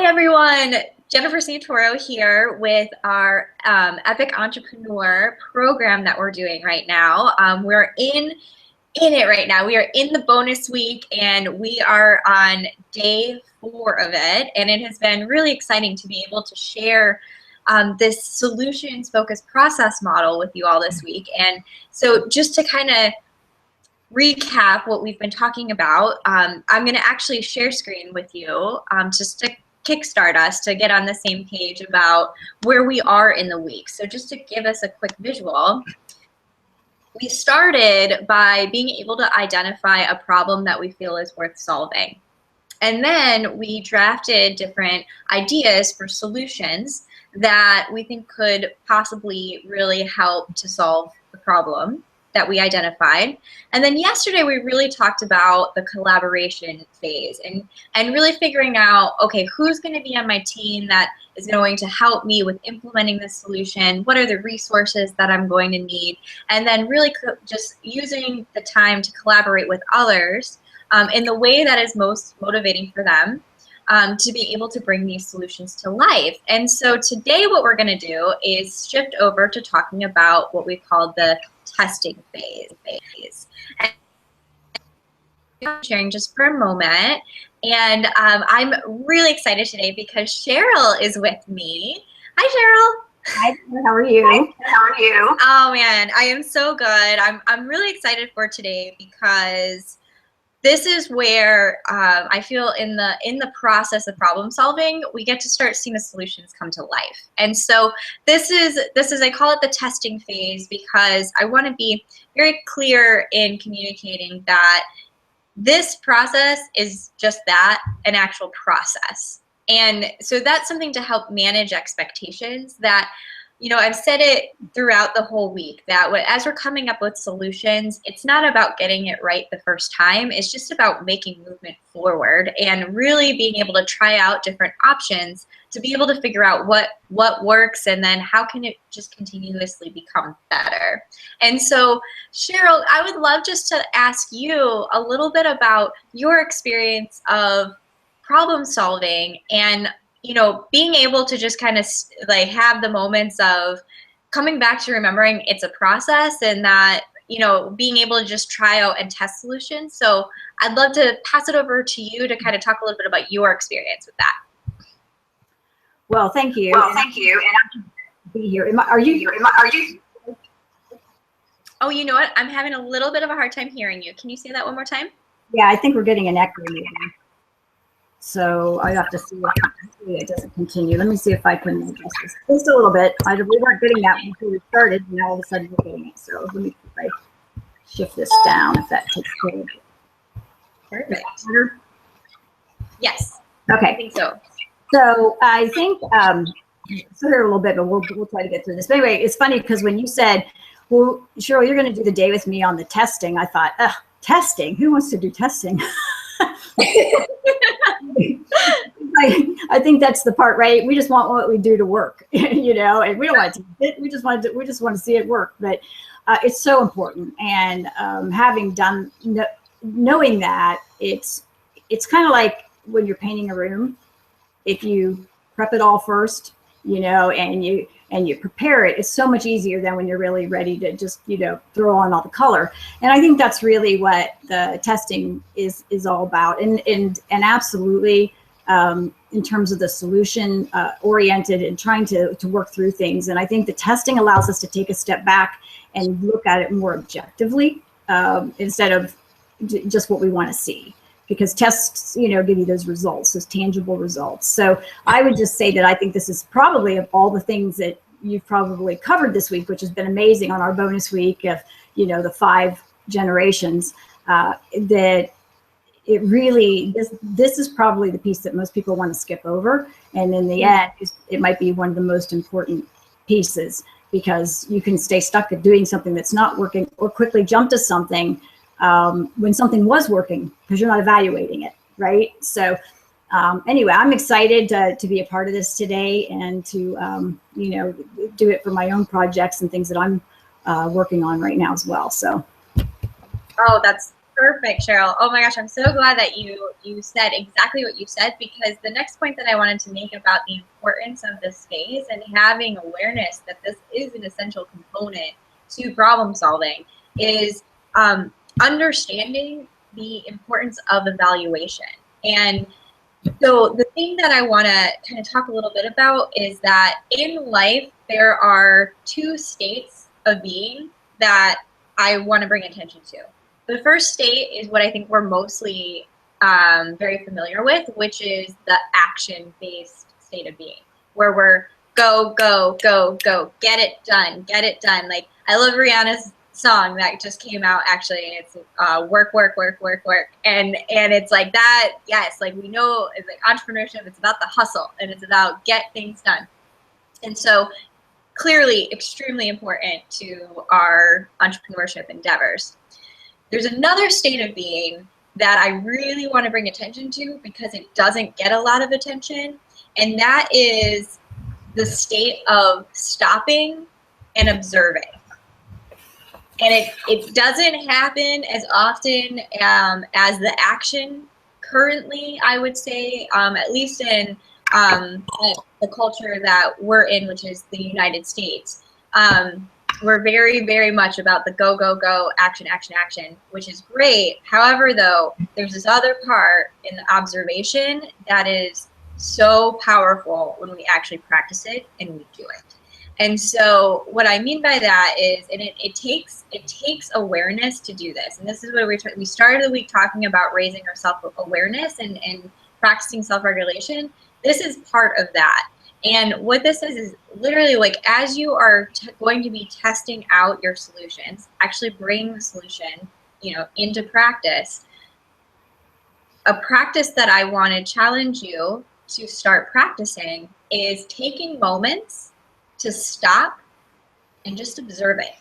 Hi, everyone. Jennifer Santoro here with our Epic Entrepreneur program that we're doing right now. We're in it right now. We are in the bonus week, and we are on day 4 of it. And it has been really exciting to be able to share this solutions-focused process model with you all this week. And so just to kind of recap what we've been talking about, I'm going to actually share screen with you just to kickstart us to get on the same page about where we are in the week. So just to give us a quick visual, we started by being able to identify a problem that we feel is worth solving. And then we drafted different ideas for solutions that we think could possibly really help to solve the problem that we identified. And then yesterday we really talked about the collaboration phase and really figuring out, okay, who's going to be on my team that is going to help me with implementing this solution? What are the resources that I'm going to need? And then really just using the time to collaborate with others in the way that is most motivating for them to be able to bring these solutions to life. And so today what we're going to do is shift over to talking about what we call the testing phase. And I'm sharing just for a moment. And I'm really excited today because Cheryl is with me. Hi, Cheryl. Hi, how are you? How are you? Oh man, I am so good. I'm really excited for today because this is where I feel in the process of problem solving, we get to start seeing the solutions come to life. And so this is I call it the testing phase because I want to be very clear in communicating that this process is just that, an actual process. And so that's something to help manage expectations that, you know, I've said it throughout the whole week that as we're coming up with solutions, it's not about getting it right the first time. It's just about making movement forward and really being able to try out different options to be able to figure out what works and then how can it just continuously become better. And so, Cheryl, I would love just to ask you a little bit about your experience of problem solving and being able to just kind of like have the moments of coming back to remembering it's a process and that, being able to just try out and test solutions. So I'd love to pass it over to you to kind of talk a little bit about your experience with that. Well, thank you. And I'm be here. Are you? Oh, you know what? I'm having a little bit of a hard time hearing you. Can you say that one more time? Yeah, I think we're getting an echo. So I have to see if it doesn't continue. Let me see if I can adjust this just a little bit. We weren't getting that before we started, and now all of a sudden we're getting it. So let me shift this down if that takes care of it. Perfect. Yes. Okay. I think so. So I think so here a little bit, but we'll try to get through this. But anyway, it's funny because when you said, "Well, Cheryl, you're going to do the day with me on the testing," I thought, testing? Who wants to do testing? I think that's the part, right? We just want what we do to work, and we don't want to. We just want to see it work. But it's so important, and knowing that it's kind of like when you're painting a room. If you prep it all first, and you prepare it, it's so much easier than when you're really ready to just, throw on all the color. And I think that's really what the testing is all about. And absolutely, in terms of the solution oriented and trying to work through things. And I think the testing allows us to take a step back and look at it more objectively instead of just what we want to see. Because tests, give you those results, those tangible results. So I would just say that I think this is probably of all the things that you've probably covered this week, which has been amazing on our bonus week of, the 5 generations, that it really, this is probably the piece that most people want to skip over. And in the end, it might be one of the most important pieces because you can stay stuck at doing something that's not working or quickly jump to something when something was working because you're not evaluating it, right? So anyway, I'm excited to be a part of this today and to, do it for my own projects and things that I'm working on right now as well. So. Oh, that's Perfect, Cheryl. Oh my gosh, I'm so glad that you said exactly what you said, because the next point that I wanted to make about the importance of this space and having awareness that this is an essential component to problem solving is understanding the importance of evaluation. And so the thing that I want to kind of talk a little bit about is that in life, there are two states of being that I want to bring attention to. The first state is what I think we're mostly very familiar with, which is the action-based state of being, where we're go, go, go, go, get it done, get it done. Like, I love Rihanna's song that just came out, actually, and it's work, work, work, work, work. And it's like that, yes, like we know it's like entrepreneurship, it's about the hustle and it's about get things done. And so clearly extremely important to our entrepreneurship endeavors. There's another state of being that I really want to bring attention to because it doesn't get a lot of attention, and that is the state of stopping and observing. And it doesn't happen as often as the action currently, I would say, at least in the culture that we're in, which is the United States. We're very, very much about the go, go, go, action, action, action, which is great. However, though, there's this other part in the observation that is so powerful when we actually practice it and we do it. And so what I mean by that is, and it takes awareness to do this. And this is what we started the week talking about, raising our self-awareness and practicing self-regulation. This is part of that. And what this is literally like, as you are going to be testing out your solutions, actually bring the solution, into practice. A practice that I want to challenge you to start practicing is taking moments to stop and just observe it.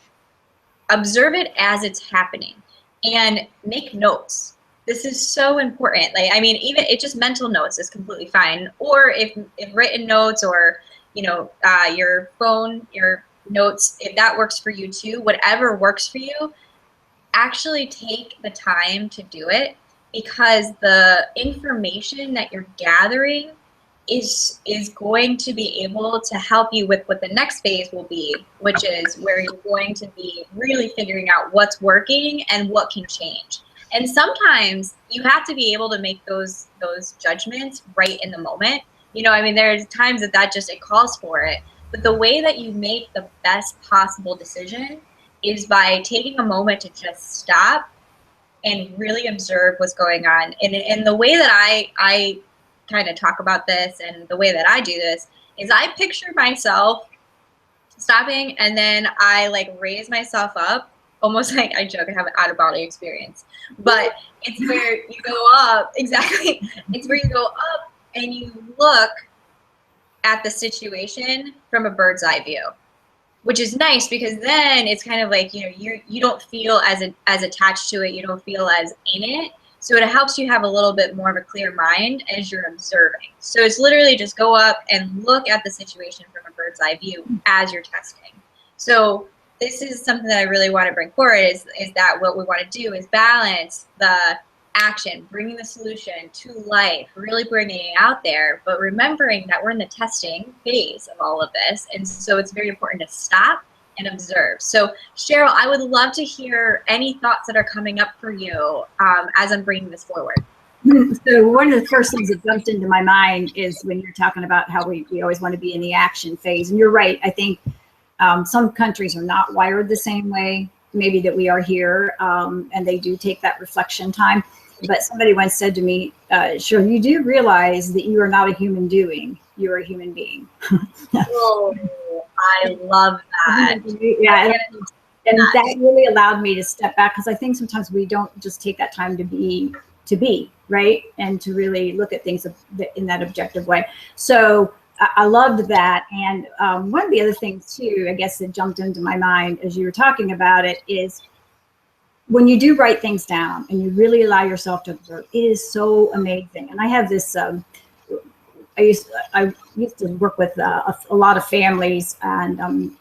Observe it as it's happening and make notes. This is so important. Like, I mean, even it's just mental notes is completely fine. Or if written notes or, your phone, your notes, if that works for you too, whatever works for you, actually take the time to do it, because the information that you're gathering is going to be able to help you with what the next phase will be, which is where you're going to be really figuring out what's working and what can change. And sometimes you have to be able to make those judgments right in the moment. I mean, there's times that just, it calls for it. But the way that you make the best possible decision is by taking a moment to just stop and really observe what's going on. And the way that I kind of talk about this and the way that I do this is I picture myself stopping, and then I like raise myself up, almost like, I joke, I have an out-of-body experience, but it's where you go up, exactly, it's where you go up and you look at the situation from a bird's eye view, which is nice, because then it's kind of like, you don't feel as attached to it, you don't feel as in it. So it helps you have a little bit more of a clear mind as you're observing. So it's literally just go up and look at the situation from a bird's eye view as you're testing. So this is something that I really want to bring forward is that what we want to do is balance the action, bringing the solution to life, really bringing it out there, but remembering that we're in the testing phase of all of this. And so it's very important to stop and observe. So Cheryl, I would love to hear any thoughts that are coming up for you as I'm bringing this forward. So one of the first things that jumped into my mind is when you're talking about how we always want to be in the action phase. And you're right. I think some countries are not wired the same way, maybe that we are here, and they do take that reflection time. But somebody once said to me, Cheryl, you do realize that you are not a human doing, you're a human being. Oh, I love that. Yeah, and that really allowed me to step back, because I think sometimes we don't just take that time to be right, and to really look at things in that objective way. So I loved that. And one of the other things too, I guess, that jumped into my mind as you were talking about it is, when you do write things down and you really allow yourself to observe, it is so amazing. And I have this, I used to work with a lot of families and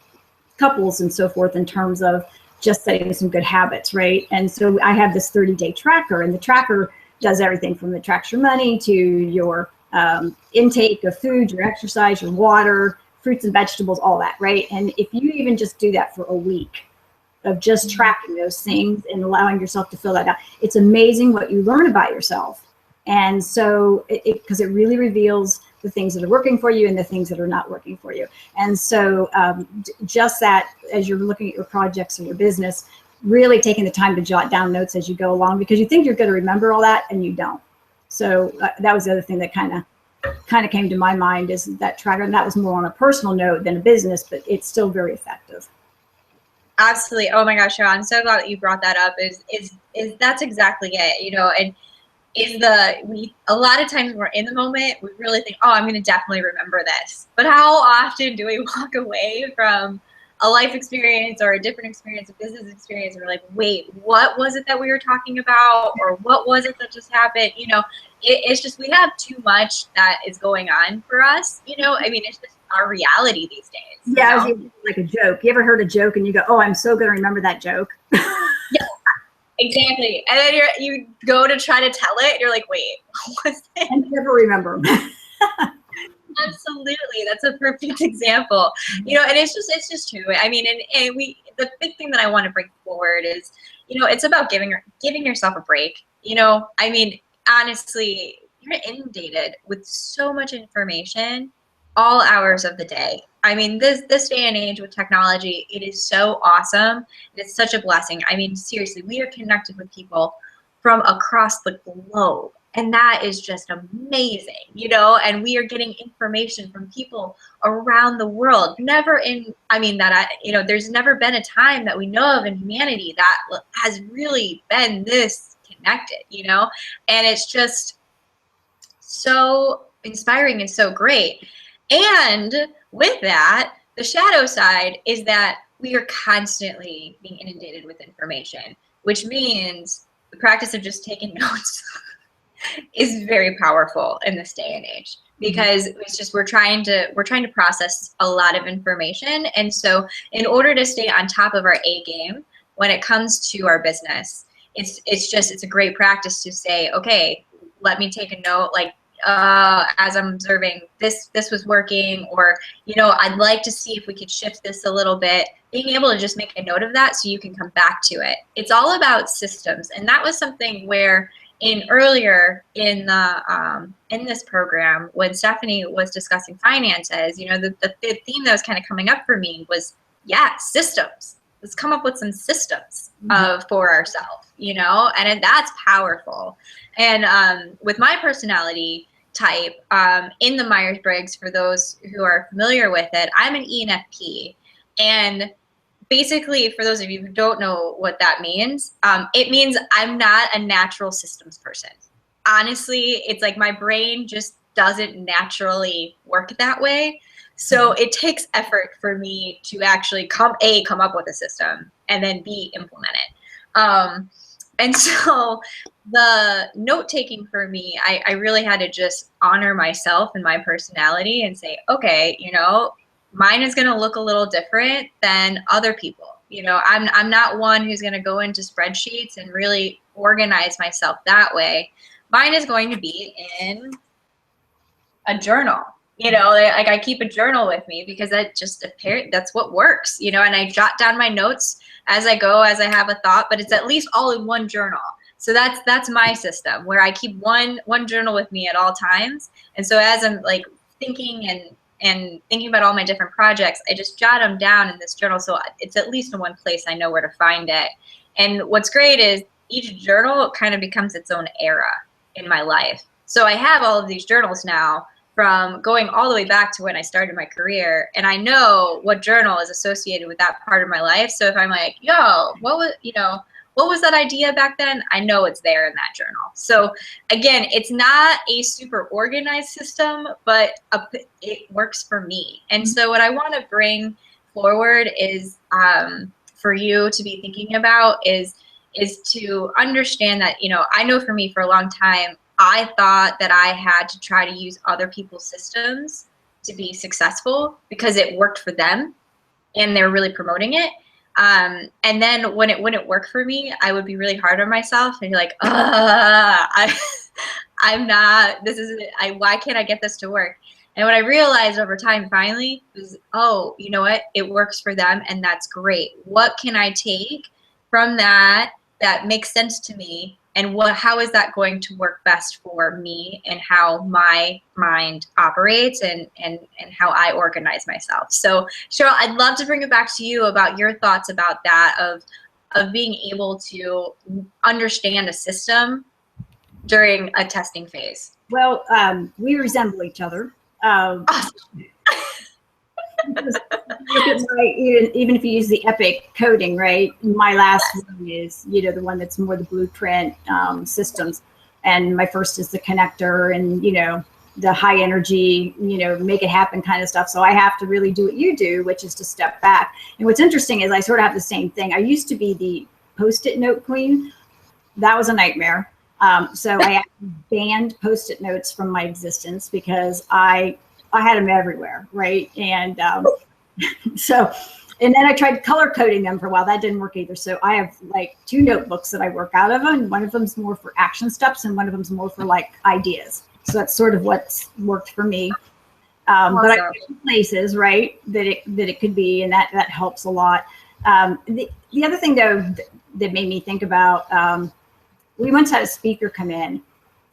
couples and so forth, in terms of just setting some good habits, right? And so I have this 30-day tracker, and the tracker does everything from it tracks your money to your intake of food, your exercise, your water, fruits and vegetables, all that, right? And if you even just do that for a week of just tracking those things and allowing yourself to fill that out, it's amazing what you learn about yourself. And so because it really reveals the things that are working for you and the things that are not working for you. And so just that, as you're looking at your projects and your business, really taking the time to jot down notes as you go along, because you think you're going to remember all that and you don't. So that was the other thing that kind of came to my mind, is that tracker. And that was more on a personal note than a business, but it's still very effective. Absolutely. Oh my gosh, Cheryl, I'm so glad that you brought that up. Is that's exactly it, you know, and a lot of times we're in the moment, we really think, oh, I'm going to definitely remember this. But how often do we walk away from a life experience or a different experience, a business experience, and we're like, wait, what was it that we were talking about? Or what was it that just happened? You know, it's just, we have too much that is going on for us. You know, I mean, it's just our reality these days. Yeah, you know? Like a joke. You ever heard a joke and you go, oh, I'm so going to remember that joke? Yeah. Exactly. And then you go to try to tell it, and you're like, wait, what was it? And never remember them. Absolutely. That's a perfect example. You know, and it's just true. I mean, and the big thing that I want to bring forward is, you know, it's about giving yourself a break. You know, I mean, honestly, you're inundated with so much information all hours of the day. I mean, this day and age with technology, it is so awesome. It's such a blessing. I mean, seriously, we are connected with people from across the globe. And that is just amazing, you know, and we are getting information from people around the world. There's never been a time that we know of in humanity that has really been this connected, you know, and it's just so inspiring and so great. And with that, the shadow side is that we are constantly being inundated with information, which means the practice of just taking notes is very powerful in this day and age, because it's just we're trying to process a lot of information. And so in order to stay on top of our A game when it comes to our business, it's a great practice to say, okay, let me take a note, like as I'm observing this was working, or, you know, I'd like to see if we could shift this a little bit. Being able to just make a note of that so you can come back to it. It's all about systems. And that was something where earlier in this program, when Stephanie was discussing finances, you know, the theme that was kind of coming up for me was, yeah, systems. Let's come up with some systems for ourselves, you know, and that's powerful. And with my personality type, in the Myers-Briggs, for those who are familiar with it, I'm an ENFP. And basically, for those of you who don't know what that means, it means I'm not a natural systems person. Honestly, it's like my brain just doesn't naturally work that way. So it takes effort for me to actually come up with a system, and then B, implement it. And so the note taking for me, I really had to just honor myself and my personality and say, okay, you know, mine is going to look a little different than other people. You know, I'm not one who's going to go into spreadsheets and really organize myself that way. Mine is going to be in a journal. You know, like I keep a journal with me because that's what works, you know, and I jot down my notes as I go, as I have a thought, but it's at least all in one journal. So that's my system, where I keep one journal with me at all times. And so as I'm like thinking and thinking about all my different projects, I just jot them down in this journal. So it's at least in one place I know where to find it. And what's great is each journal kind of becomes its own era in my life. So I have all of these journals now, from going all the way back to when I started my career, and I know what journal is associated with that part of my life. So if I'm like, yo, what was that idea back then? I know it's there in that journal. So again, it's not a super organized system, but it works for me. And so what I want to bring forward is for you to be thinking about is to understand that, you know, I know for me, for a long time, I thought that I had to try to use other people's systems to be successful because it worked for them and they're really promoting it. And then when it wouldn't work for me, I would be really hard on myself and be like, I'm not, this isn't, why can't I get this to work? And what I realized over time finally was, oh, you know what? It works for them and that's great. What can I take from that that makes sense to me? And how is that going to work best for me and how my mind operates and how I organize myself? So Cheryl, I'd love to bring it back to you about your thoughts about that of being able to understand a system during a testing phase. Well, we resemble each other. Because look at even if you use the Epic coding, right? My last one is, the one that's more the blueprint systems. And my first is the connector and, the high energy, make it happen kind of stuff. So I have to really do what you do, which is to step back. And what's interesting is I sort of have the same thing. I used to be the Post-it note queen. That was a nightmare. So I actually banned Post-it notes from my existence because I had them everywhere, right? And and then I tried color coding them for a while. That didn't work either. So I have like 2 notebooks that I work out of, and one of them's more for action steps, and one of them's more for like ideas. So that's sort of what's worked for me. But I have places, right, that it could be, and that helps a lot. The other thing though that made me think about, we once had a speaker come in,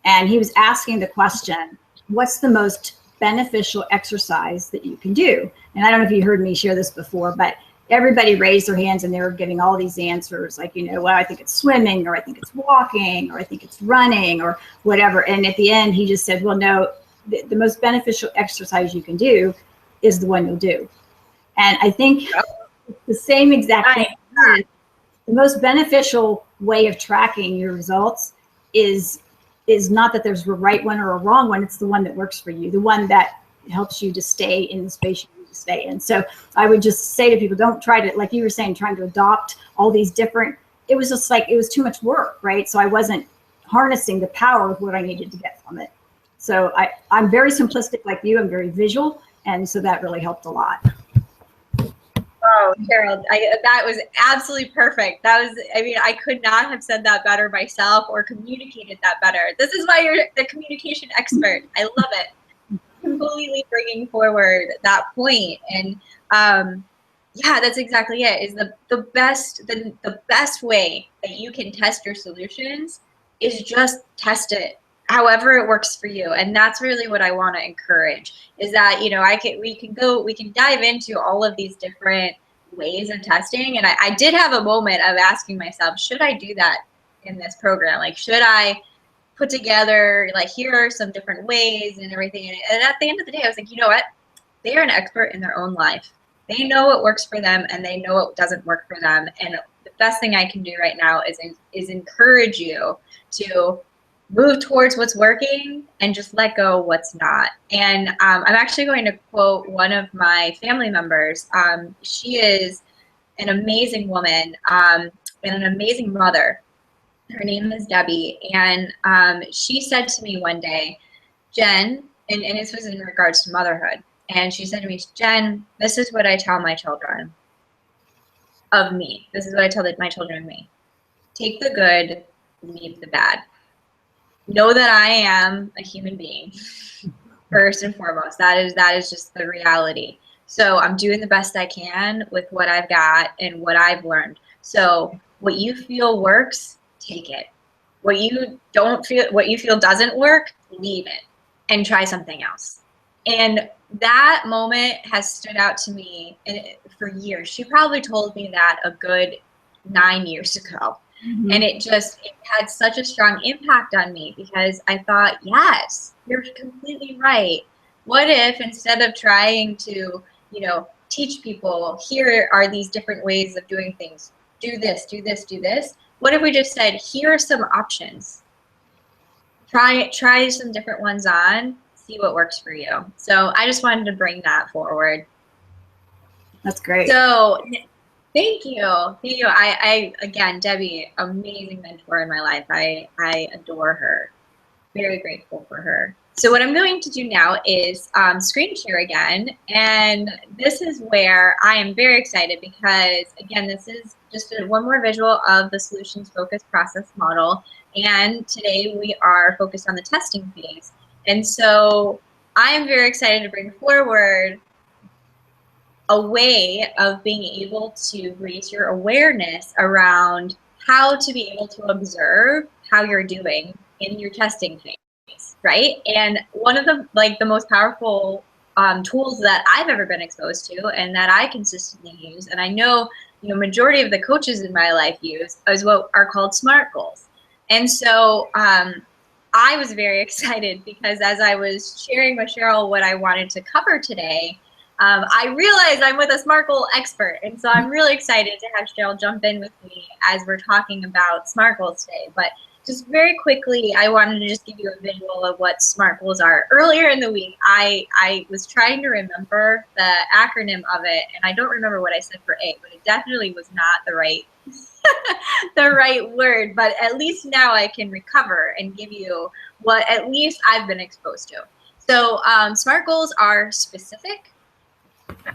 and he was asking the question, "What's the most beneficial exercise that you can do?" And I don't know if you heard me share this before, but everybody raised their hands and they were giving all these answers like, well, I think it's swimming, or I think it's walking, or I think it's running, or whatever. And at the end, he just said, well, no, the most beneficial exercise you can do is the one you'll do. And I think the same exact thing. The most beneficial way of tracking your results is not that there's a right one or a wrong one. It's the one that works for you, the one that helps you to stay in the space you need to stay in. So I would just say to people, don't try to, like you were saying, trying to adopt all these different, it was just like, it was too much work, right? So I wasn't harnessing the power of what I needed to get from it. So I'm very simplistic like you, I'm very visual. And so that really helped a lot. Oh, Cheryl, that was absolutely perfect. I could not have said that better myself or communicated that better. This is why you're the communication expert. I love it. Completely bringing forward that point. And yeah, that's exactly it. Is the best way that you can test your solutions is just test it however it works for you. And that's really what I want to encourage, is that, we can dive into all of these different ways of testing. And I did have a moment of asking myself, should I do that in this program? Like, should I put together, like, here are some different ways and everything. And at the end of the day, I was like, you know what? They are an expert in their own life. They know what works for them and they know what doesn't work for them. And the best thing I can do right now is encourage you to move towards what's working and just let go what's not. And I'm actually going to quote one of my family members. She is an amazing woman and an amazing mother. Her name is Debbie. And she said to me one day, Jen, and this was in regards to motherhood, and she said to me, Jen, this is what I tell my children of me. This is what I tell my children of me. Take the good, leave the bad. Know that I am a human being, first and foremost. That is just the reality. So I'm doing the best I can with what I've got and what I've learned. So what you feel works, take it. What you feel doesn't work, leave it and try something else. And that moment has stood out to me for years. She probably told me that a good 9 years ago. Mm-hmm. And it had such a strong impact on me because I thought, yes, you're completely right. What if instead of trying to, teach people, here are these different ways of doing things, do this, do this, do this. What if we just said, here are some options. Try some different ones on, see what works for you. So I just wanted to bring that forward. That's great. So Thank you. I again, Debbie, amazing mentor in my life. I adore her. Very grateful for her. So what I'm going to do now is screen share again. And this is where I am very excited because, again, this is just one more visual of the solutions-focused process model. And today we are focused on the testing phase. And so I am very excited to bring forward a way of being able to raise your awareness around how to be able to observe how you're doing in your testing phase. Right? And one of the most powerful tools that I've ever been exposed to and that I consistently use, and I know majority of the coaches in my life use, is what are called SMART goals. And so I was very excited because as I was sharing with Cheryl what I wanted to cover today, I realized I'm with a SMART goal expert. And so I'm really excited to have Cheryl jump in with me as we're talking about SMART goals today. But just very quickly, I wanted to just give you a visual of what SMART goals are. Earlier in the week, I was trying to remember the acronym of it, and I don't remember what I said for A, but it definitely was not the right the right word. But at least now I can recover and give you what at least I've been exposed to. So SMART goals are specific,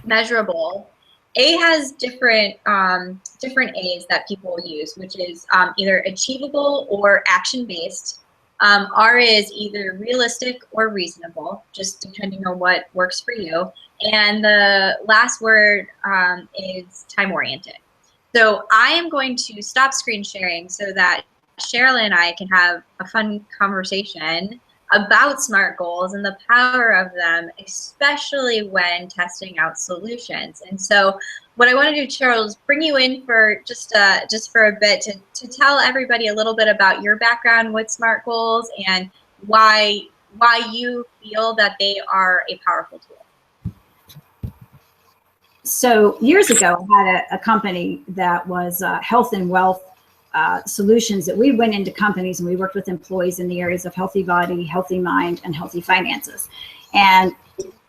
measurable. A has different A's that people use, which is either achievable or action-based. R is either realistic or reasonable, just depending on what works for you. And the last word is time-oriented. So I am going to stop screen sharing so that Cheryl and I can have a fun conversation about SMART goals and the power of them, especially when testing out solutions. And so what I want to do, Cheryl, is bring you in for just for a bit to tell everybody a little bit about your background with SMART goals and why you feel that they are a powerful tool. So years ago, I had a company that was health and wealth solutions, that we went into companies and we worked with employees in the areas of healthy body, healthy mind, and healthy finances. And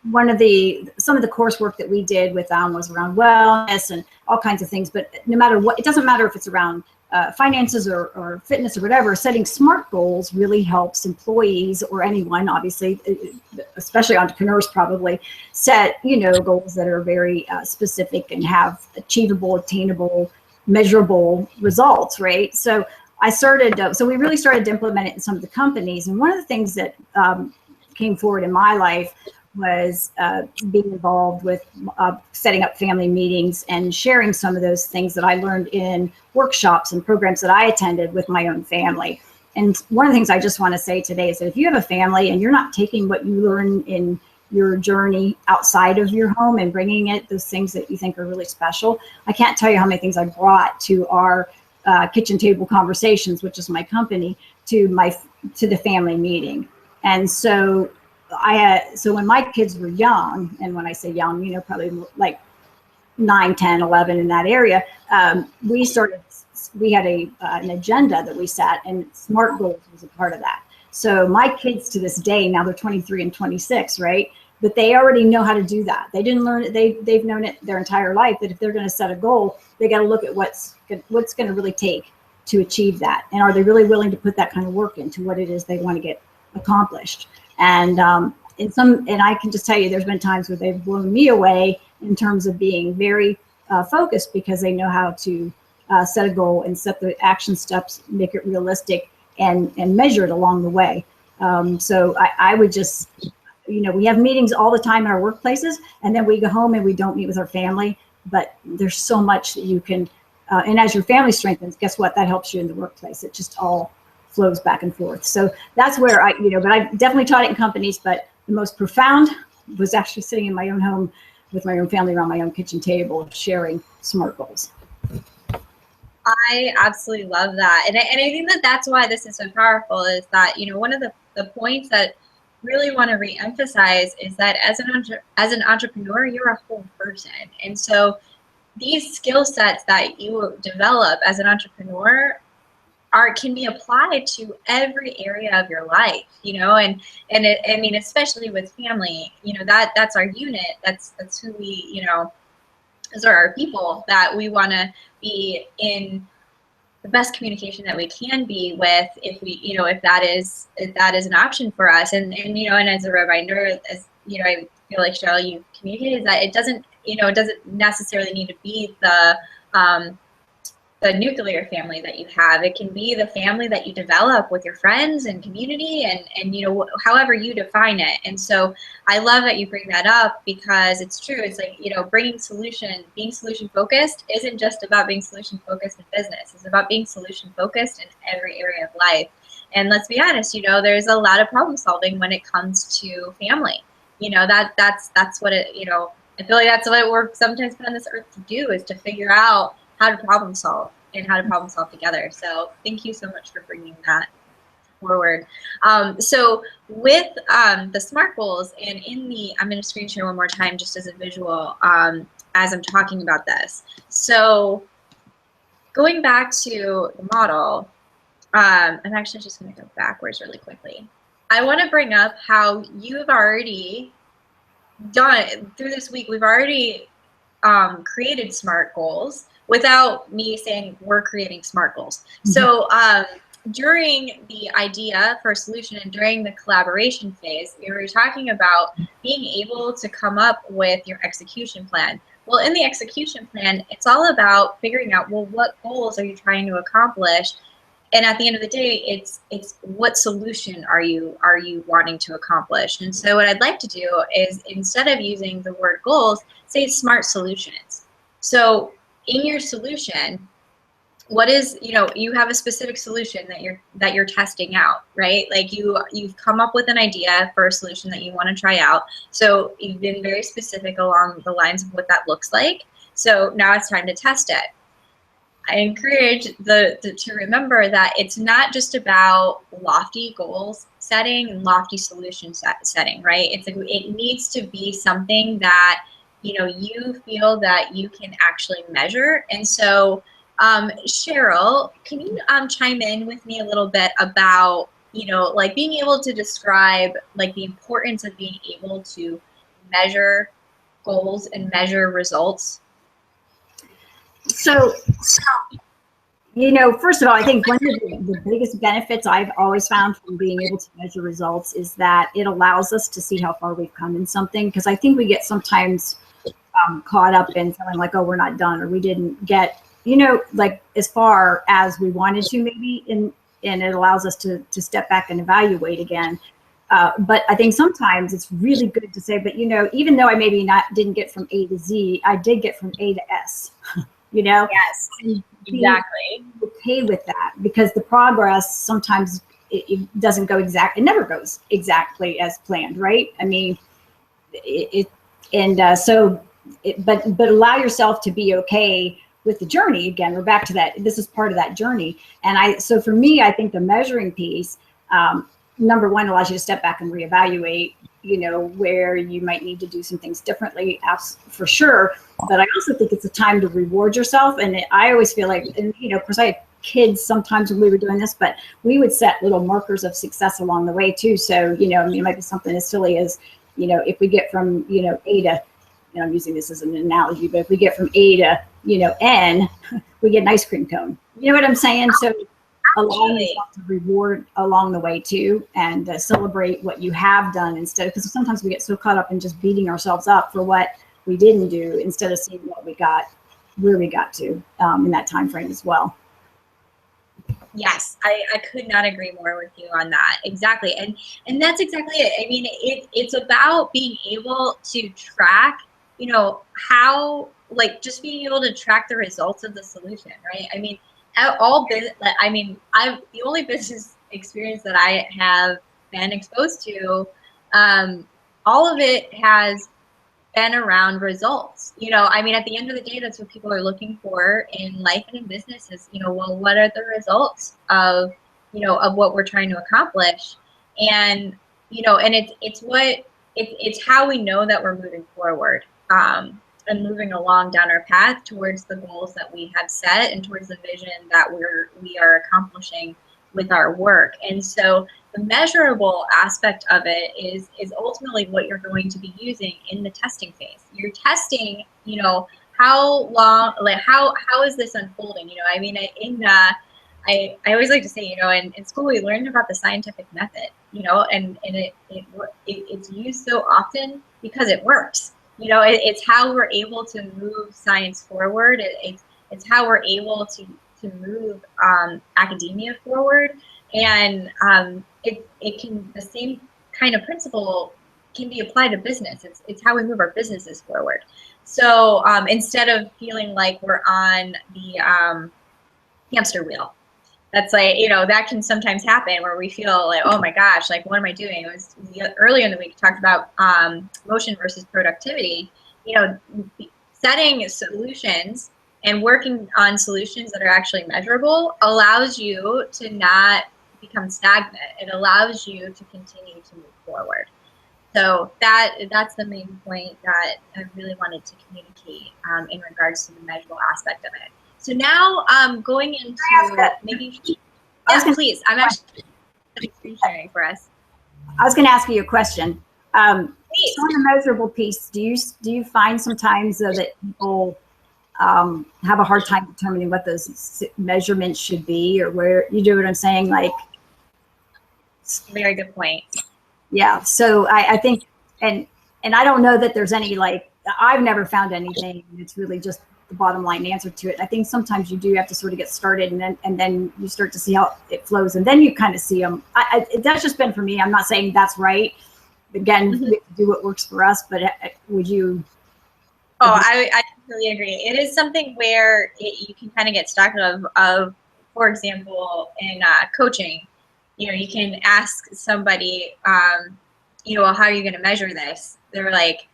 some of the coursework that we did with them was around wellness and all kinds of things. But no matter what, it doesn't matter if it's around finances or fitness or whatever, setting SMART goals really helps employees or anyone, obviously, especially entrepreneurs probably, set goals that are very specific and have achievable, attainable, measurable results, right? So we really started to implement it in some of the companies. And one of the things that came forward in my life was being involved with setting up family meetings and sharing some of those things that I learned in workshops and programs that I attended with my own family. And one of the things I just want to say today is that if you have a family and you're not taking what you learn in your journey outside of your home and bringing it, those things that you think are really special. I can't tell you how many things I brought to our kitchen table conversations, which is my company, to the family meeting. And so so when my kids were young, and when I say young, probably like 9, 10, 11 in that area, we had an agenda that we set, and SMART goals was a part of that. So my kids to this day, now they're 23 and 26, right? But they already know how to do that. They didn't learn it. They've known it their entire life, that if they're going to set a goal, they got to look at what's going to really take to achieve that. And are they really willing to put that kind of work into what it is they want to get accomplished? And I can just tell you, there's been times where they've blown me away in terms of being very focused, because they know how to set a goal and set the action steps, make it realistic, and measure it along the way. So I would just, we have meetings all the time in our workplaces, and then we go home and we don't meet with our family. But there's so much that you can, and as your family strengthens, guess what? That helps you in the workplace. It just all flows back and forth. So that's where but I've definitely taught it in companies, but the most profound was actually sitting in my own home with my own family around my own kitchen table, sharing SMART goals. I absolutely love that. And I think that that's why this is so powerful, is that, one of the points that really want to reemphasize is that as an entrepreneur, you're a whole person. And so these skill sets that you develop as an entrepreneur can be applied to every area of your life, and especially with family, that's our unit. That's who we, those are our people that we want to be in the best communication that we can be with, if we, if that is an option for us. And and as a reminder, as I feel like, Cheryl, you communicated that it doesn't necessarily need to be the nuclear family that you have. It can be the family that you develop with your friends and community, and however you define it. And so I love that you bring that up, because it's true. It's like, being solution focused isn't just about being solution focused in business. It's about being solution focused in every area of life. And let's be honest, there's a lot of problem solving when it comes to family. That's what it, I feel like that's what we're sometimes put on this earth to do, is to figure out how to problem solve and how to problem solve together. So thank you so much for bringing that forward. So with the SMART goals, and I'm going to screen share one more time just as a visual as I'm talking about this. So going back to the model, I'm actually just going to go backwards really quickly. I want to bring up how you've already done through this week. We've already created SMART goals without me saying we're creating SMART goals. Mm-hmm. So during the idea for a solution and during the collaboration phase, we were talking about being able to come up with your execution plan. Well, in the execution plan, it's all about figuring out, well, what goals are you trying to accomplish? And at the end of the day, it's what solution are you wanting to accomplish? And so what I'd like to do is, instead of using the word goals, say SMART solutions. So in your solution, what is, you have a specific solution that you're testing out, right? Like you've come up with an idea for a solution that you want to try out. So you've been very specific along the lines of what that looks like. So now it's time to test it. I encourage to remember that it's not just about lofty goals setting and lofty solution setting, right? It needs to be something that you feel that you can actually measure. And so, Cheryl, can you chime in with me a little bit about like being able to describe like the importance of being able to measure goals and measure results? So, first of all, I think one of the biggest benefits I've always found from being able to measure results is that it allows us to see how far we've come in something. Because I think we get sometimes caught up in feeling like, oh, we're not done, or we didn't get, like as far as we wanted to maybe, and it allows us to step back and evaluate again. But I think sometimes it's really good to say, but even though I maybe didn't get from A to Z, I did get from A to S. Yes, exactly. Okay with that, because the progress sometimes it doesn't go it never goes exactly as planned, right? I mean, but allow yourself to be okay with the journey. Again, we're back to that. This is part of that journey. And so for me, I think the measuring piece, number one, allows you to step back and reevaluate, where you might need to do some things differently, for sure. But I also think it's a time to reward yourself. And I always feel like, and of course I had kids sometimes when we were doing this, but we would set little markers of success along the way too. So, it might be something as silly as, if we get from, A to, I'm using this as an analogy, but if we get from A to, N, we get an ice cream cone. You know what I'm saying? So allowing yourself to reward along the way too, and celebrate what you have done instead, because sometimes we get so caught up in just beating ourselves up for what we didn't do instead of seeing what we got, where we got to in that time frame as well. Yes, I could not agree more with you on that. Exactly. And that's exactly it. I mean, it's about being able to track, how, like, just being able to track the results of the solution, right? I mean, the only business experience that I have been exposed to, all of it has been around results. At the end of the day, that's what people are looking for in life and in business is, well, what are the results of what we're trying to accomplish? And, and it's how we know that we're moving forward. And moving along down our path towards the goals that we have set and towards the vision that we are accomplishing with our work. And so the measurable aspect of it is ultimately what you're going to be using in the testing phase. You're testing, how long, like how is this unfolding? I always like to say, in school we learned about the scientific method, and it's used so often because it works. It's how we're able to move science forward. It's how we're able to move academia forward, and the same kind of principle can be applied to business. It's how we move our businesses forward. So instead of feeling like we're on the hamster wheel, that's like, that can sometimes happen where we feel like, oh my gosh, like, what am I doing? It was earlier in the week, we talked about motion versus productivity. Setting solutions and working on solutions that are actually measurable allows you to not become stagnant. It allows you to continue to move forward. So that's the main point that I really wanted to communicate in regards to the measurable aspect of it. So now going into maybe, yes, please. I'm actually screen sharing for us. I was going to ask you a question. So on Please. the measurable piece, do you find sometimes that people have a hard time determining what those measurements should be, or where, you do what I'm saying? Like, very good point. Yeah. So I think, and I don't know that there's any, like, I've never found anything. It's really just the bottom line answer to it. I think sometimes you do have to sort of get started, and then you start to see how it flows, and then you kind of see them. That's just been for me. I'm not saying that's right. Again, we have to do what works for us, but would you? Oh, I completely agree. It is something where you can kind of get stuck of, for example, in coaching, you can ask somebody, well, how are you going to measure this? They're like,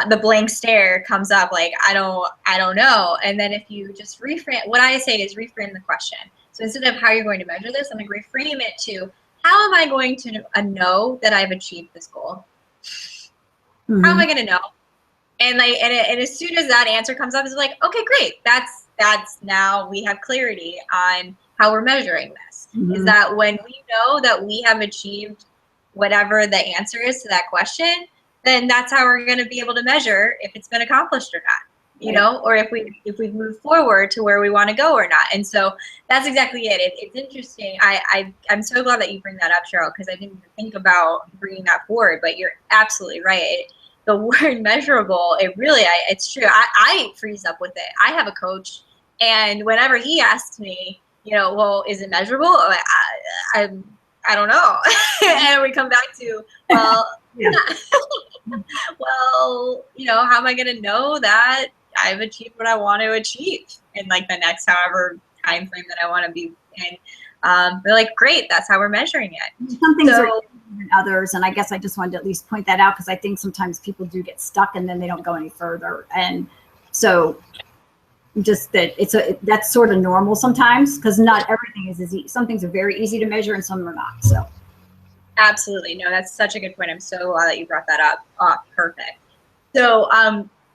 the blank stare comes up, like, I don't know. And then if you just reframe, what I say is reframe the question. So instead of how you're going to measure this, I'm going to reframe it to, how am I going to know that I've achieved this goal? Mm-hmm. How am I going to know? And and as soon as that answer comes up, it's like, okay, great. That's now we have clarity on how we're measuring this. Mm-hmm. Is that when we know that we have achieved whatever the answer is to that question, then that's how we're going to be able to measure if it's been accomplished or not, or if we've moved forward to where we want to go or not. And so that's exactly it. It's interesting. I'm so glad that you bring that up, Cheryl, because I didn't even think about bringing that forward, but you're absolutely right. The word measurable, it's true. I freeze up with it. I have a coach, and whenever he asks me, well, is it measurable? I don't know. And we come back to, well, yeah. Well, how am I going to know that I've achieved what I want to achieve in like the next however time frame that I want to be in? They're like, great, that's how we're measuring it. Some things are than others, and I guess I just wanted to at least point that out, because I think sometimes people do get stuck and then they don't go any further. And so just that that's sort of normal sometimes, because not everything is easy. Some things are very easy to measure and some are not. So absolutely. No, that's such a good point. I'm so glad that you brought that up. Oh, perfect. So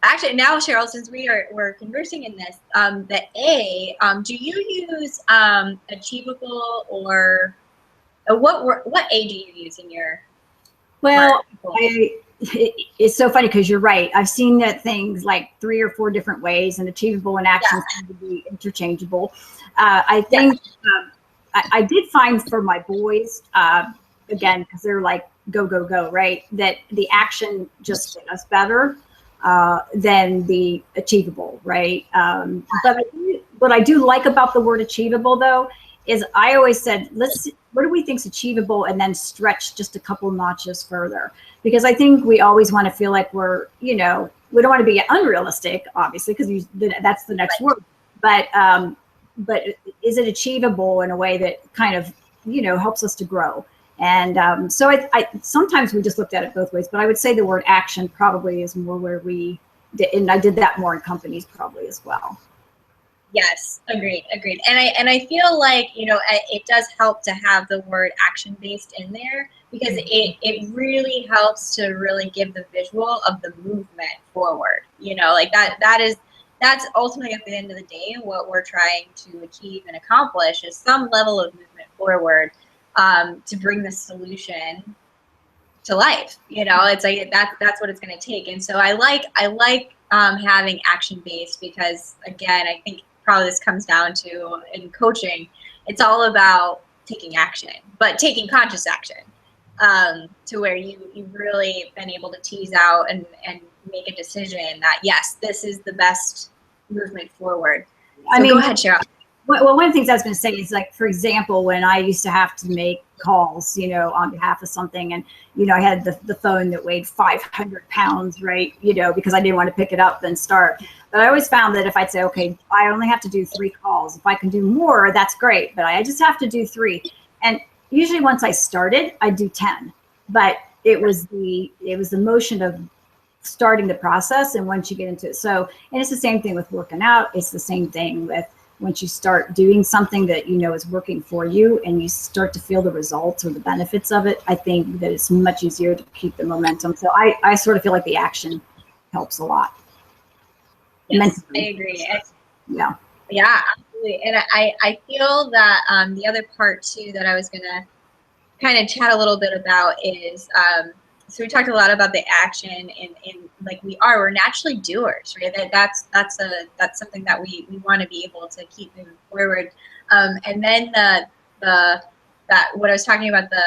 actually now, Cheryl, since we're conversing in this, the A, do you use achievable, or what A do you use in your? Well, it's so funny because you're right. I've seen that things like 3 or 4 different ways, and achievable and actions tend to be interchangeable. I think I did find for my boys, again, because they're like go, go, go, right? That the action just fit us better than the achievable, right? But what I do like about the word achievable, though, is I always said, what do we think is achievable, and then stretch just a couple notches further. Because I think we always want to feel like we're, we don't want to be unrealistic, obviously, because that's the next word. But is it achievable in a way that kind of, helps us to grow? And so I sometimes we just looked at it both ways, but I would say the word action probably is more where we did, and I did that more in companies probably as well. Yes, agreed. And I feel like, it does help to have the word action based in there, because it really helps to really give the visual of the movement forward. Like that's ultimately at the end of the day what we're trying to achieve and accomplish, is some level of movement forward to bring the solution to life. It's like that's what it's going to take. And so I like having action based, because again, I think probably this comes down to, in coaching, It's all about taking action, but taking conscious action, to where you've really been able to tease out and make a decision that, yes, this is the best movement forward. So go ahead, Cheryl. Well, one of the things I was going to say is, like, for example, when I used to have to make calls, you know, on behalf of something, and, you know, I had the phone that weighed 500 pounds, right, you know, because I didn't want to pick it up and start. But I always found that if I'd say, okay, I only have to do 3 calls. If I can do more, that's great, but I just have to do 3. And usually once I started, I'd do 10. But it was the motion of starting the process, and once you get into it. So, and it's the same thing with working out. It's the same thing with once you start doing something that you know is working for you, and you start to feel the results or the benefits of it, I think that it's much easier to keep the momentum. So I sort of feel like the action helps a lot. Yes, I agree. Yeah. Yeah, absolutely. And I feel that the other part too that I was gonna kind of chat a little bit about is, so we talked a lot about the action, and like we're naturally doers, right? That's something that we want to be able to keep moving forward. And then what I was talking about, the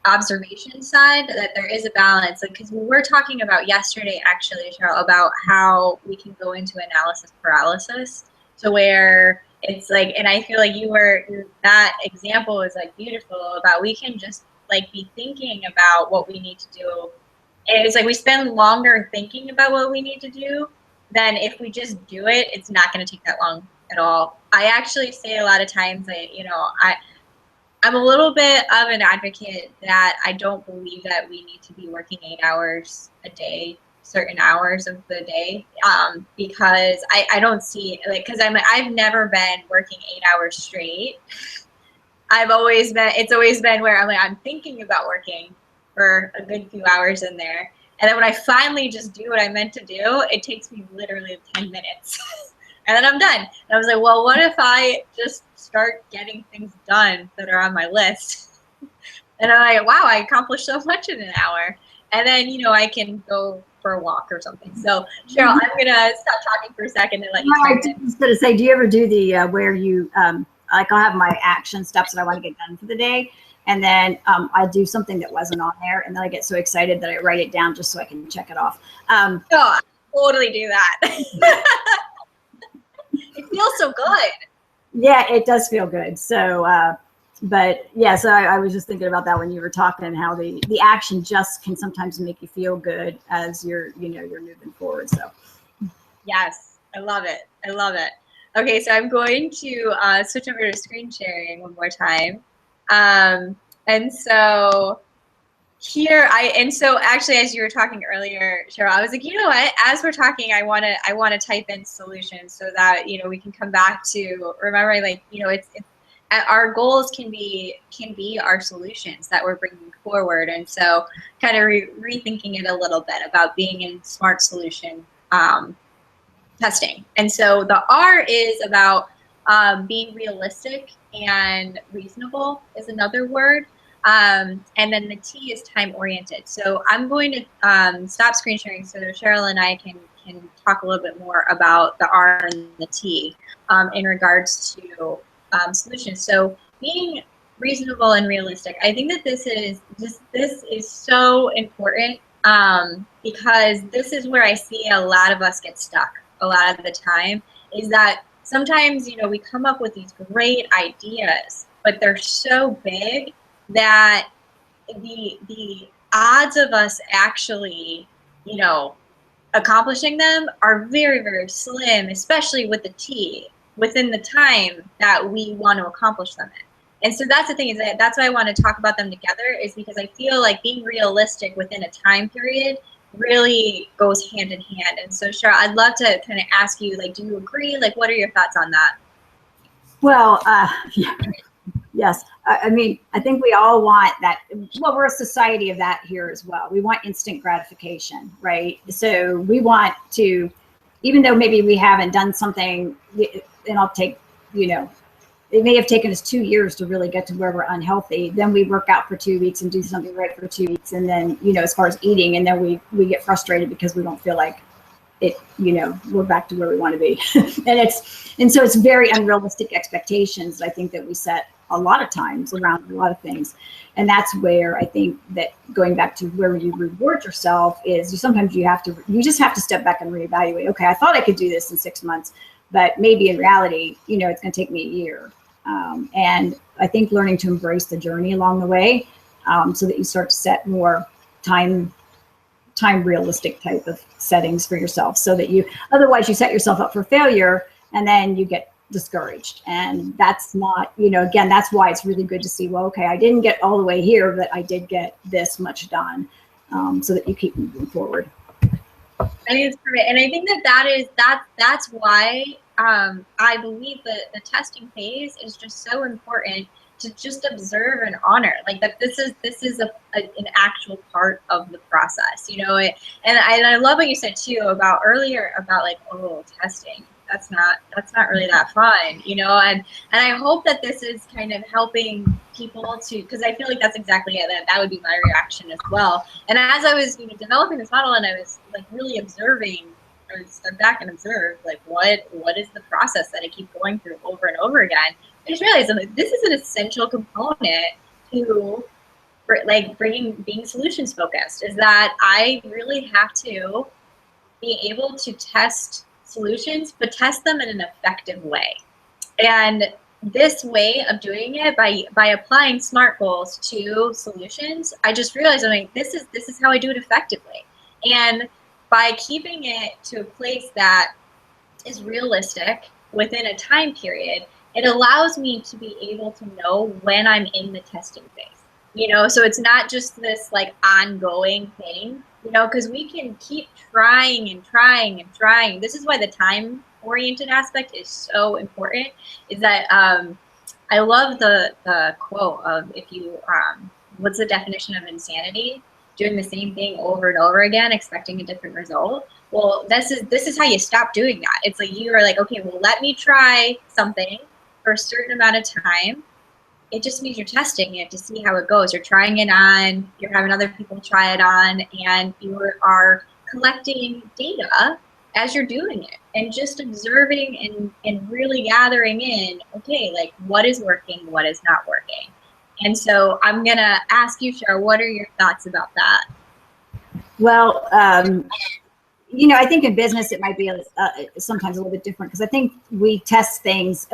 observation side, that there is a balance, because we were talking about yesterday, actually, Cheryl, about how we can go into analysis paralysis, to where it's like, and I feel like that example is like beautiful, about we can just like be thinking about what we need to do. And it's like we spend longer thinking about what we need to do than if we just do it. It's not going to take that long at all. I actually say a lot of times that, you know, I'm a little bit of an advocate that I don't believe that we need to be working 8 hours a day, certain hours of the day, because I don't see, like, because I've never been working 8 hours straight. It's always been where I'm thinking about working for a good few hours in there. And then when I finally just do what I meant to do, it takes me literally 10 minutes. And then I'm done. And I was like, well, what if I just start getting things done that are on my list? And I'm like, wow, I accomplished so much in an hour. And then, you know, I can go for a walk or something. So, Cheryl, I'm going to stop talking for a second and let you I was going to say, do you ever do the where you, like, I'll have my action steps that I want to get done for the day, and then I do something that wasn't on there, and then I get so excited that I write it down just so I can check it off. Oh, I totally do that. It feels so good. Yeah, it does feel good. So, but yeah, so I was just thinking about that when you were talking, how the action just can sometimes make you feel good as you're moving forward. So yes, I love it. I love it. Okay, so I'm going to switch over to screen sharing one more time. And so actually, as you were talking earlier, Cheryl, I was like, you know what? As we're talking, I want to type in solutions so that, you know, we can come back to remembering, like, you know, it's our goals can be our solutions that we're bringing forward, and so kind of rethinking it a little bit about being in smart solution testing. And so the R is about being realistic and reasonable is another word. And then the T is time oriented. So I'm going to stop screen sharing so Cheryl and I can talk a little bit more about the R and the T in regards to solutions. So being reasonable and realistic, I think that this is so important, because this is where I see a lot of us get stuck a lot of the time, is that sometimes, you know, we come up with these great ideas, but they're so big that the odds of us actually, you know, accomplishing them are very, very slim, especially with the T, within the time that we want to accomplish them in. And so that's the thing, is that's why I want to talk about them together, is because I feel like being realistic within a time period really goes hand in hand. And so, Cheryl, I'd love to kind of ask you, like, do you agree? Like, what are your thoughts on that? Well, yeah. Yes. I mean, I think we all want that. Well, we're a society of that here as well. We want instant gratification, right? So we want to, even though maybe we haven't done something, and I'll take, you know, it may have taken us 2 years to really get to where we're unhealthy. Then we work out for 2 weeks and do something right for 2 weeks. And then, you know, as far as eating, and then we get frustrated because we don't feel like we're back to where we want to be. and so it's very unrealistic expectations, I think, that we set a lot of times around a lot of things. And that's where I think that going back to where you reward yourself is sometimes you just have to step back and reevaluate. Okay, I thought I could do this in 6 months, but maybe in reality, it's going to take me a year. And I think learning to embrace the journey along the way, so that you start to set more time realistic type of settings for yourself, so that otherwise you set yourself up for failure and then you get discouraged. And that's not, again, that's why it's really good to see, well, okay, I didn't get all the way here, but I did get this much done, so that you keep moving forward. I think it's perfect. And I think that's why I believe that the testing phase is just so important, to just observe and honor, like that this is an actual part of the process, and I love what you said too about earlier about like, oh, testing, that's not really that fun, and I hope that this is kind of helping people to, because I feel like that's exactly it. That would be my reaction as well. And as I was developing this model, and I was like really observing, or step back and observe, like what is the process that I keep going through over and over again. I just realized that this is an essential component to being solutions focused, is that I really have to be able to test solutions, but test them in an effective way. And this way of doing it, by applying SMART goals to solutions, I just realized, I'm like, this is how I do it effectively. And by keeping it to a place that is realistic within a time period, it allows me to be able to know when I'm in the testing phase, so it's not just this like ongoing thing, because we can keep trying and trying and trying. This is why the time oriented aspect is so important, is that I love the quote of, if you what's the definition of insanity? Doing the same thing over and over again, expecting a different result. Well, this is how you stop doing that. It's like, you are like, okay, well, let me try something for a certain amount of time. It just means you're testing it to see how it goes. You're trying it on, you're having other people try it on, and you are collecting data as you're doing it, and just observing and really gathering in, okay, like what is working, what is not working. And so I'm gonna ask you, Cheryl, what are your thoughts about that? Well, I think in business it might be sometimes a little bit different, because I think we test things.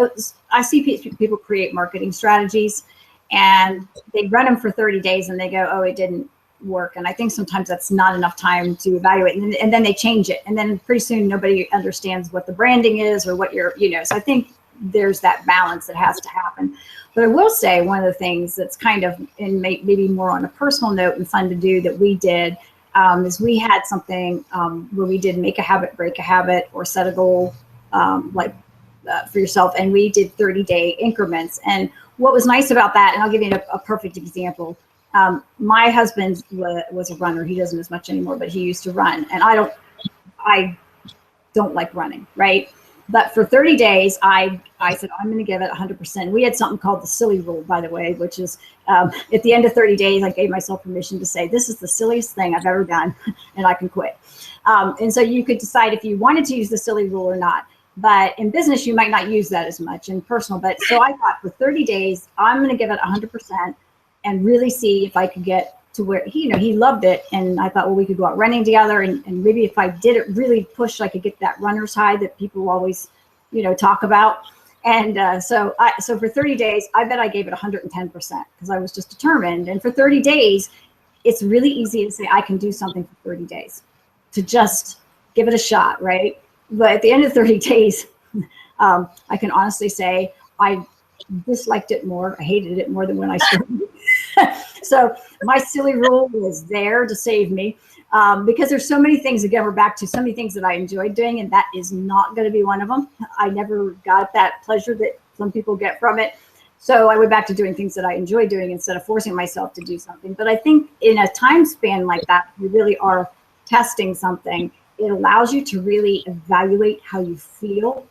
I see people create marketing strategies and they run them for 30 days and they go, oh, it didn't work. And I think sometimes that's not enough time to evaluate, and then they change it. And then pretty soon nobody understands what the branding is or what so I think there's that balance that has to happen. But I will say one of the things that's kind of, and maybe more on a personal note and fun to do, that we did, is we had something where we did make a habit, break a habit, or set a goal for yourself. And we did 30-day increments. And what was nice about that, and I'll give you a perfect example. My husband was a runner. He doesn't as much anymore, but he used to run. And I don't like running, right? But for 30 days, I said, I'm going to give it 100%. We had something called the silly rule, by the way, which is at the end of 30 days, I gave myself permission to say, this is the silliest thing I've ever done, and I can quit. And so you could decide if you wanted to use the silly rule or not. But in business, you might not use that as much, in personal. But so I thought, for 30 days, I'm going to give it 100% and really see if I could get to where he loved it. And I thought, well, we could go out running together, and maybe if I did it really push, I could get that runner's high that people always, talk about. And so for 30 days, I bet I gave it 110%, because I was just determined. And for 30 days, it's really easy to say I can do something for 30 days, to just give it a shot, right? But at the end of 30 days, I can honestly say I disliked it more. I hated it more than when I started. So my silly rule was there to save me, because there's so many things, again, we're back to so many things that I enjoyed doing, and that is not going to be one of them. I never got that pleasure that some people get from it. So I went back to doing things that I enjoy doing instead of forcing myself to do something. But I think in a time span like that, you really are testing something. It allows you to really evaluate how you feel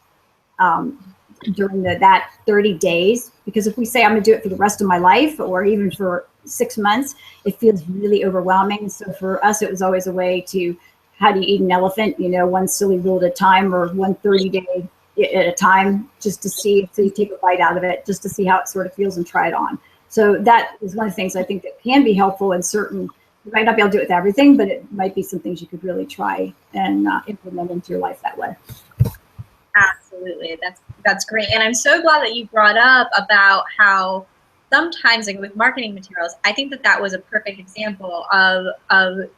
during that 30 days. Because if we say I'm going to do it for the rest of my life, or even for 6 months, it feels really overwhelming. So for us, it was always a way to how do you eat an elephant, one silly rule at a time, or one 30-day at a time, just to see, so you take a bite out of it, just to see how it sort of feels and try it on. So that is one of the things I think that can be helpful in certain, you might not be able to do it with everything, but it might be some things you could really try and implement into your life that way. Absolutely. That's great. And I'm so glad that you brought up about how sometimes, like with marketing materials, I think that was a perfect example of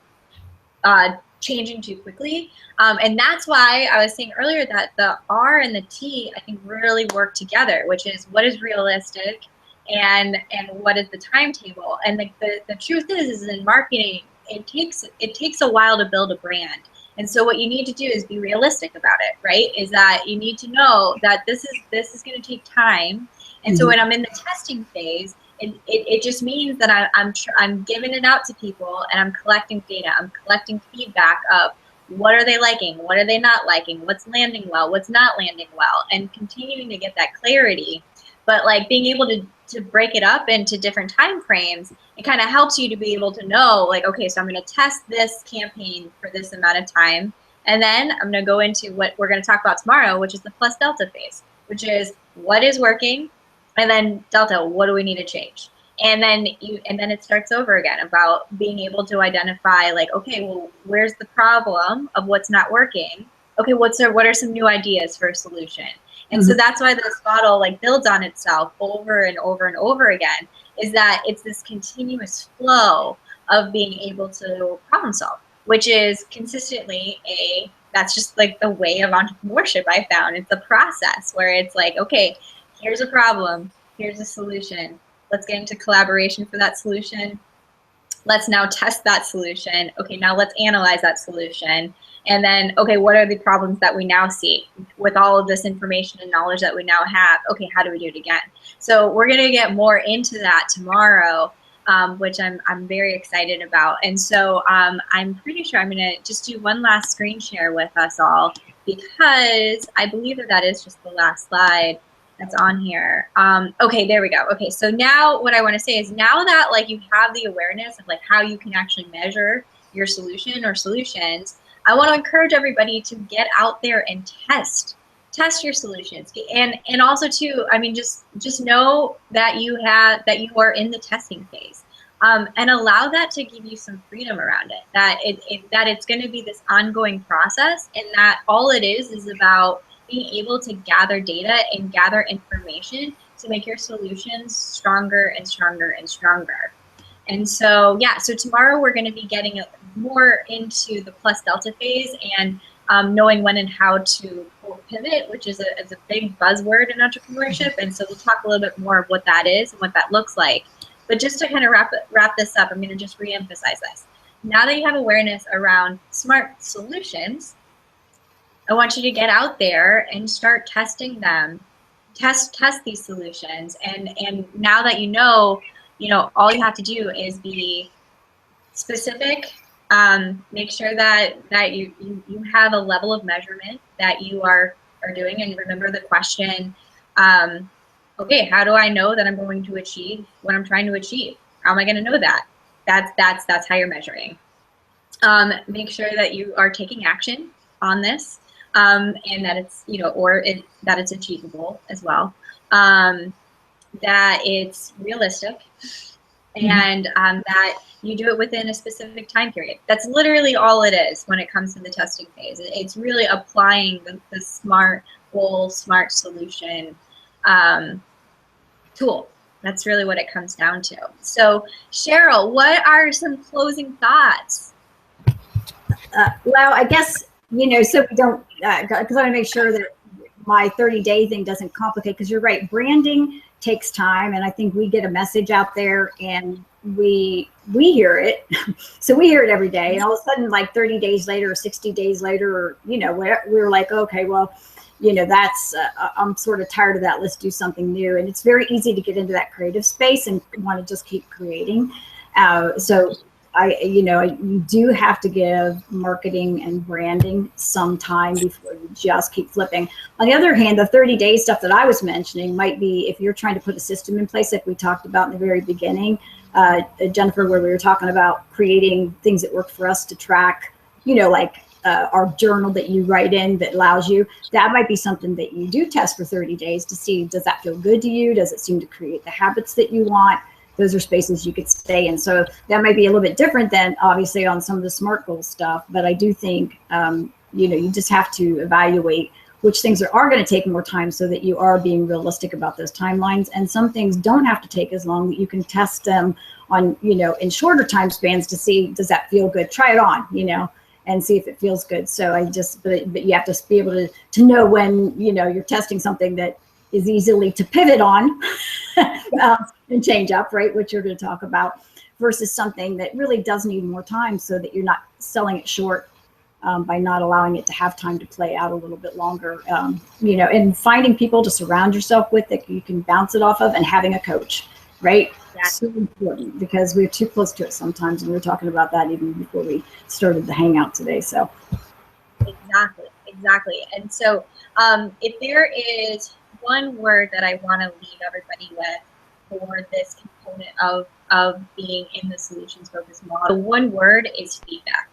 changing too quickly. And that's why I was saying earlier that the R and the T, I think, really work together, which is what is realistic and what is the timetable. And the truth is in marketing, it takes a while to build a brand. And so what you need to do is be realistic about it, right? Is that you need to know that this is going to take time. And so when I'm in the testing phase, it just means that I'm giving it out to people, and I'm collecting data. I'm collecting feedback of what are they liking, what are they not liking, what's landing well, what's not landing well, and continuing to get that clarity. But like being able to break it up into different time frames, it kind of helps you to be able to know, like, okay, so I'm going to test this campaign for this amount of time, and then I'm going to go into what we're going to talk about tomorrow, which is the plus delta phase, which is what is working, and then delta, what do we need to change? And then it starts over again about being able to identify, like, okay, well, where's the problem of what's not working? Okay, what are some new ideas for a solution? And so that's why this model like builds on itself over and over and over again, is that it's this continuous flow of being able to problem solve, which is consistently that's just like the way of entrepreneurship, I found. It's a process where it's like, okay, here's a problem, here's a solution. Let's get into collaboration for that solution. Let's now test that solution. Okay, now let's analyze that solution. And then, okay, what are the problems that we now see with all of this information and knowledge that we now have? Okay, how do we do it again? So we're going to get more into that tomorrow, which I'm very excited about. And so I'm pretty sure I'm going to just do one last screen share with us all, because I believe that is just the last slide that's on here. Okay, there we go. Okay, so now what I want to say is, now that like you have the awareness of like how you can actually measure your solution or solutions, I want to encourage everybody to get out there and test your solutions, and also too, I mean, just know that you are in the testing phase, and allow that to give you some freedom around it. That it's going to be this ongoing process, and that all it is about being able to gather data and gather information to make your solutions stronger and stronger and stronger. And so, yeah, so tomorrow we're going to be getting more into the plus delta phase and knowing when and how to pivot, which is a big buzzword in entrepreneurship. And so we'll talk a little bit more of what that is and what that looks like. But just to kind of wrap this up, I'm going to just reemphasize this. Now that you have awareness around smart solutions, I want you to get out there and start testing them, test these solutions. And now that you know, all you have to do is be specific. Make sure that you have a level of measurement that you are doing, and remember the question. Okay, how do I know that I'm going to achieve what I'm trying to achieve? How am I going to know that? That's how you're measuring. Make sure that you are taking action on this, and that it's that it's achievable as well. That it's realistic, and that you do it within a specific time period. That's literally all it is when it comes to the testing phase. It's really applying the SMART goal, SMART solution tool. That's really what it comes down to. So Cheryl, what are some closing thoughts? Well, I guess, so we don't, because I want to make sure that my 30-day thing doesn't complicate, because you're right, branding takes time, and I think we get a message out there and we hear it. So we hear it every day, and all of a sudden, like 30 days later or 60 days later, or we're like, okay, well, that's I'm sort of tired of that, let's do something new. And it's very easy to get into that creative space and want to just keep creating. So you do have to give marketing and branding some time before you just keep flipping. On the other hand, the 30-day stuff that I was mentioning might be if you're trying to put a system in place, like we talked about in the very beginning, Jennifer, where we were talking about creating things that work for us to track, like our journal that you write in that allows you, that might be something that you do test for 30 days to see, does that feel good to you? Does it seem to create the habits that you want? Those are spaces you could stay in. So that might be a little bit different than obviously on some of the SMART goal stuff, but I do think, you just have to evaluate which things are going to take more time so that you are being realistic about those timelines. And some things don't have to take as long, that you can test them on, in shorter time spans to see, does that feel good? Try it on, and see if it feels good. So but you have to be able to know when, you're testing something that is easily to pivot on and change up, right? Which you're going to talk about, versus something that really does need more time, so that you're not selling it short by not allowing it to have time to play out a little bit longer. And finding people to surround yourself with that you can bounce it off of, and having a coach, right? Yeah. So important, because we're too close to it sometimes. And we were talking about that even before we started the hangout today. So exactly. And so if there is one word that I want to leave everybody with for this component of being in the solutions focused model, the one word is feedback.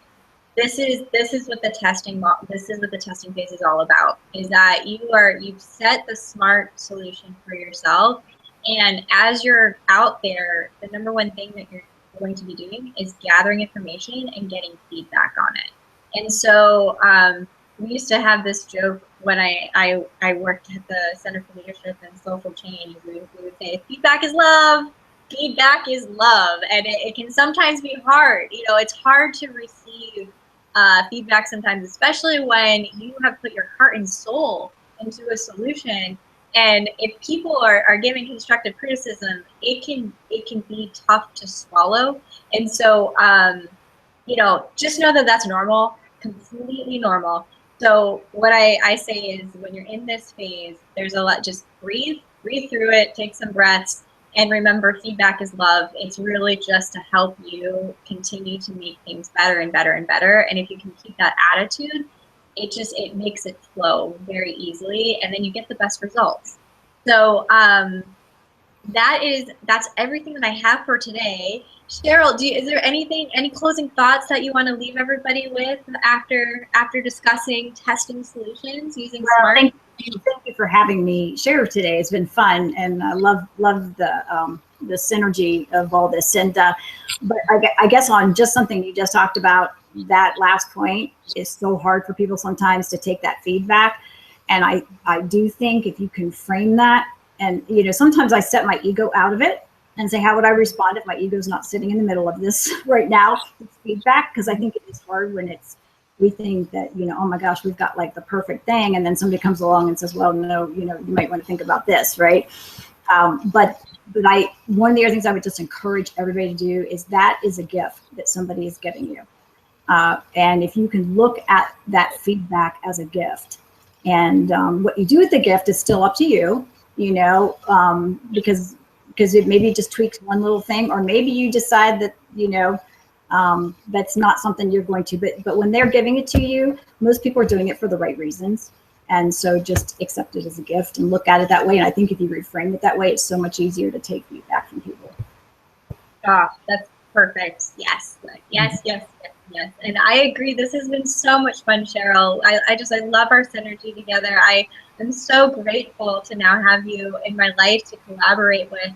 This is what the testing phase is all about, is that you've set the SMART solution for yourself, and as you're out there, the number one thing that you're going to be doing is gathering information and getting feedback on it. And so we used to have this joke when I worked at the Center for Leadership and Social Change. We would say, feedback is love. Feedback is love. And it can sometimes be hard. It's hard to receive feedback sometimes, especially when you have put your heart and soul into a solution. And if people are giving constructive criticism, it can be tough to swallow. And so, just know that that's normal, completely normal. So what I say is, when you're in this phase, there's a lot, just breathe through it, take some breaths. And remember, feedback is love. It's really just to help you continue to make things better and better and better. And if you can keep that attitude, it makes it flow very easily, and then you get the best results. So that's everything that I have for today. Cheryl, is there any closing thoughts that you want to leave everybody with after discussing testing solutions using SMART? Thank you for having me share today. It's been fun, and I love the synergy of all this. And but I guess on just something you just talked about, that last point is so hard for people sometimes to take that feedback. And I do think if you can frame that, and sometimes I set my ego out of it and say, how would I respond if my ego's not sitting in the middle of this right now? It's feedback, because I think it is hard when we think that, oh my gosh, we've got like the perfect thing. And then somebody comes along and says, well, no, you might want to think about this, right? But one of the other things I would just encourage everybody to do is, that is a gift that somebody is giving you. And if you can look at that feedback as a gift, and what you do with the gift is still up to you, because it maybe just tweaks one little thing, or maybe you decide that, that's not something you're going to, but when they're giving it to you, most people are doing it for the right reasons. And so just accept it as a gift and look at it that way. And I think if you reframe it that way, it's so much easier to take feedback from people. That's perfect. Yes. And I agree. This has been so much fun, Cheryl. I love our synergy together. I am so grateful to now have you in my life to collaborate with.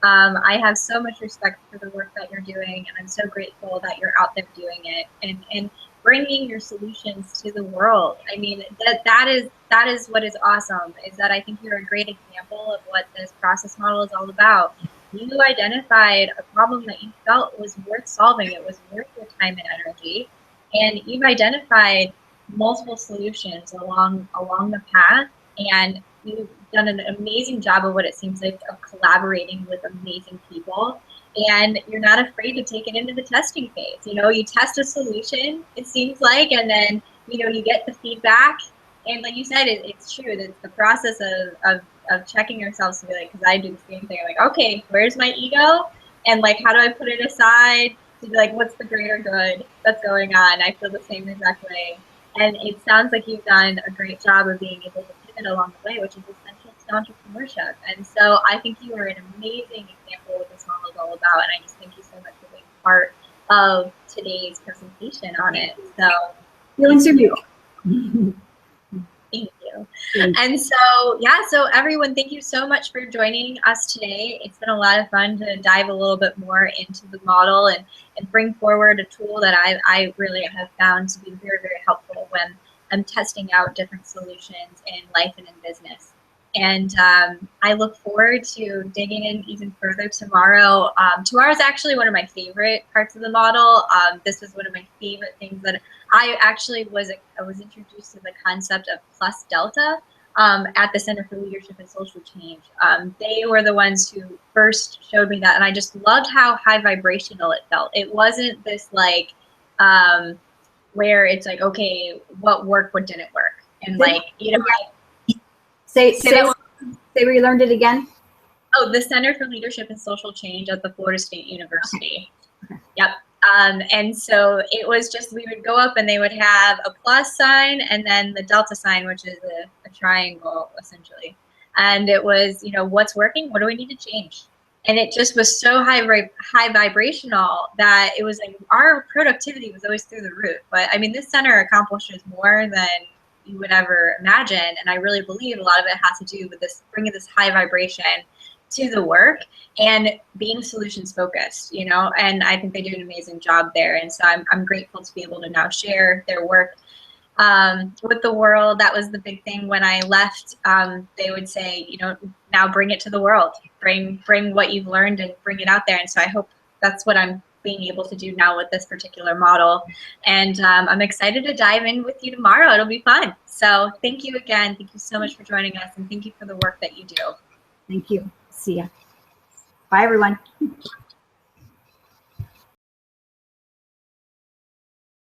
I have so much respect for the work that you're doing, and I'm so grateful that you're out there doing it and bringing your solutions to the world. I mean, that is what is awesome, is that I think you're a great example of what this process model is all about. You identified a problem that you felt was worth solving. It was worth your time and energy, and you've identified multiple solutions along the path, and you've done an amazing job of what it seems like of collaborating with amazing people, and you're not afraid to take it into the testing phase. You test a solution, it seems like, and then you get the feedback, and like you said, it's true. It's the process of checking ourselves to be like, because I do the same thing, like, okay, where's my ego, and like, how do I put it aside to be like, what's the greater good that's going on? I feel the same exact way, and it sounds like you've done a great job of being able to pivot along the way, which is essential to entrepreneurship. And so I think you are an amazing example of what this model is all about, and I just thank you so much for being part of today's presentation on it. So Feelings are mutual. Thank you. And so, yeah, so everyone, thank you so much for joining us today. It's been a lot of fun to dive a little bit more into the model and bring forward a tool that I really have found to be very, very helpful when I'm testing out different solutions in life and in business. And I look forward to digging in even further tomorrow. Tomorrow is actually one of my favorite parts of the model. This was one of my favorite things that I actually was introduced to the concept of plus delta at the Center for Leadership and Social Change. They were the ones who first showed me that, and I just loved how high vibrational it felt. It wasn't this like where it's like, okay, what worked, what didn't work, and like, you know, say where you learned it again. Oh, the Center for Leadership and Social Change at the Florida State University. Okay. Yep. And so it was just, we would go up and they would have a plus sign and then the delta sign, which is a triangle essentially. And it was, you know, what's working? What do we need to change? And it just was so high vibrational that it was like our productivity was always through the roof. But I mean, this center accomplishes more than you would ever imagine. And I really believe a lot of it has to do with this, bringing this high vibration to the work and being solutions focused, you know, and I think they do an amazing job there. And so I'm grateful to be able to now share their work with the world. That was the big thing when I left. They would say, you know, now bring it to the world, bring what you've learned and bring it out there. And so I hope that's what I'm being able to do now with this particular model. And I'm excited to dive in with you tomorrow. It'll be fun. So thank you again. Thank you so much for joining us, and thank you for the work that you do. Thank you. See ya. Bye, everyone.